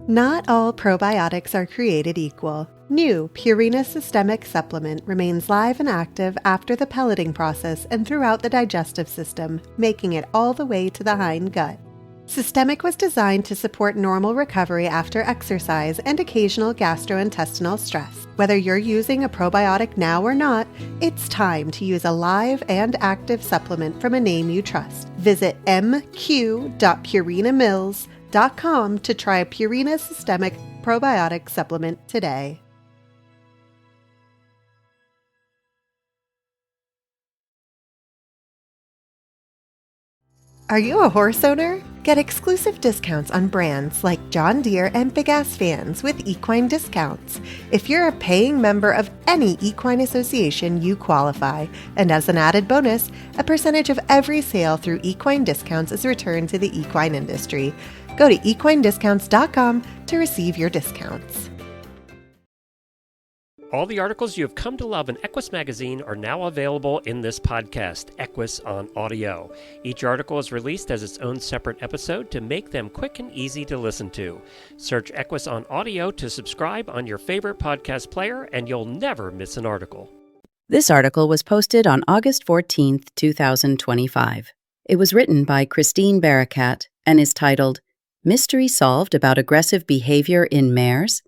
Not all probiotics are created equal. New Purina Systemic Supplement remains live and active after the pelleting process and throughout the digestive system, making it all the way to the hind gut. Systemic was designed to support normal recovery after exercise and occasional gastrointestinal stress. Whether you're using a probiotic now or not, it's time to use a live and active supplement from a name you trust. Visit mq.purinamills.com to try a Purina Systemic Probiotic Supplement today. Are you a horse owner? Get exclusive discounts on brands like John Deere and Big Ass Fans with equine discounts. If you're a paying member of any equine association, you qualify. And as an added bonus, a percentage of every sale through equine discounts is returned to the equine industry. Go to equinediscounts.com to receive your discounts. All the articles you have come to love in Equus magazine are now available in this podcast, Equus on Audio. Each article is released as its own separate episode to make them quick and easy to listen to. Search Equus on Audio to subscribe on your favorite podcast player, and you'll never miss an article. This article was posted on August 14th, 2025. It was written by Christine Barakat and is titled, Mystery Solved About Aggressive Behavior in Mares?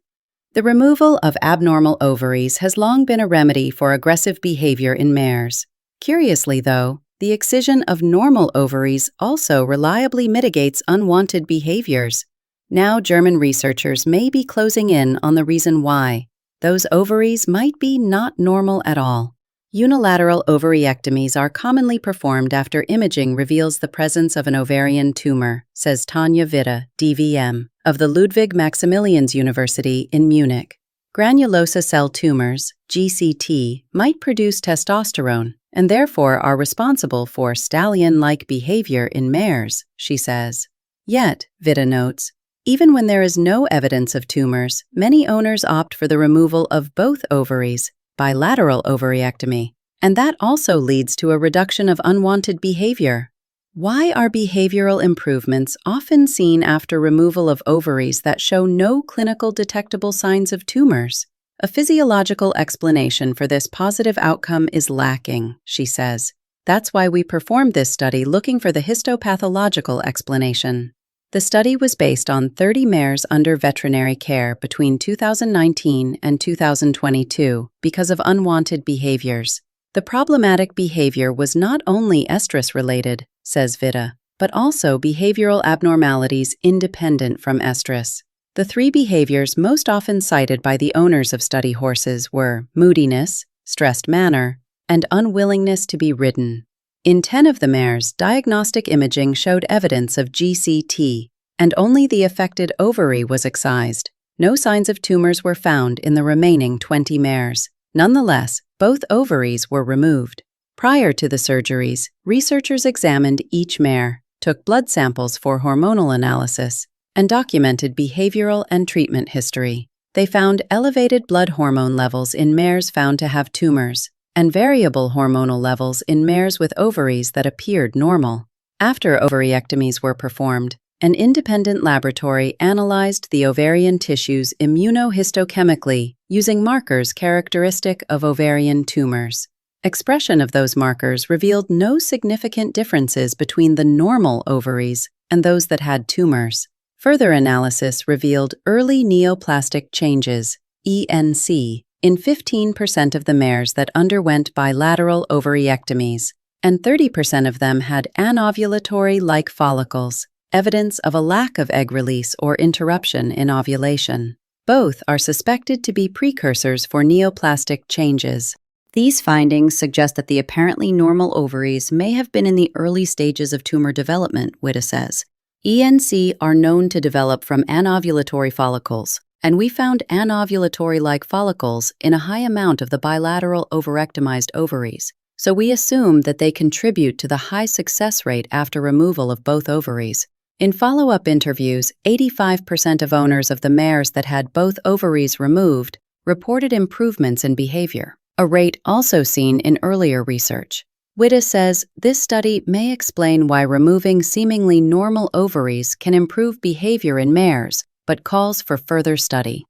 The removal of abnormal ovaries has long been a remedy for aggressive behavior in mares. Curiously, though, the excision of normal ovaries also reliably mitigates unwanted behaviors. Now German researchers may be closing in on the reason why. Those ovaries might be not normal at all. Unilateral ovariectomies are commonly performed after imaging reveals the presence of an ovarian tumor, says Tanja Witte, DVM, of the Ludwig Maximilians University in Munich. Granulosa cell tumors, GCT, might produce testosterone and therefore are responsible for stallion-like behavior in mares, she says. Yet, Witte notes, even when there is no evidence of tumors, many owners opt for the removal of both ovaries, bilateral ovariectomy, and that also leads to a reduction of unwanted behavior. Why are behavioral improvements often seen after removal of ovaries that show no clinical detectable signs of tumors? A physiological explanation for this positive outcome is lacking, she says. That's why we performed this study looking for the histopathological explanation. The study was based on 30 mares under veterinary care between 2019 and 2022 because of unwanted behaviors. The problematic behavior was not only estrus-related, says Witte, but also behavioral abnormalities independent from estrus. The three behaviors most often cited by the owners of study horses were moodiness, stressed manner, and unwillingness to be ridden. In 10 of the mares, diagnostic imaging showed evidence of GCT, and only the affected ovary was excised. No signs of tumors were found in the remaining 20 mares. Nonetheless, both ovaries were removed. Prior to the surgeries, researchers examined each mare, took blood samples for hormonal analysis, and documented behavioral and treatment history. They found elevated blood hormone levels in mares found to have tumors, and variable hormonal levels in mares with ovaries that appeared normal. After ovariectomies were performed, an independent laboratory analyzed the ovarian tissues immunohistochemically using markers characteristic of ovarian tumors. Expression of those markers revealed no significant differences between the normal ovaries and those that had tumors. Further analysis revealed early neoplastic changes, ENC, in 15% of the mares that underwent bilateral ovariectomies, and 30% of them had anovulatory-like follicles, evidence of a lack of egg release or interruption in ovulation. Both are suspected to be precursors for neoplastic changes. These findings suggest that the apparently normal ovaries may have been in the early stages of tumor development, Witte says. ENC are known to develop from anovulatory follicles, and we found anovulatory-like follicles in a high amount of the bilateral ovarectomized ovaries, so we assume that they contribute to the high success rate after removal of both ovaries. In follow-up interviews, 85% of owners of the mares that had both ovaries removed reported improvements in behavior, a rate also seen in earlier research. Witte says this study may explain why removing seemingly normal ovaries can improve behavior in mares, but calls for further study.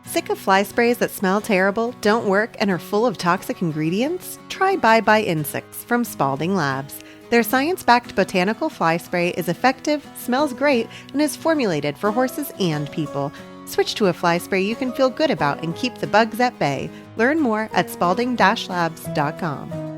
Sick of fly sprays that smell terrible, don't work, and are full of toxic ingredients? Try Bye Bye Insects from Spalding Labs. Their science-backed botanical fly spray is effective, smells great, and is formulated for horses and people. Switch to a fly spray you can feel good about and keep the bugs at bay. Learn more at spalding-labs.com.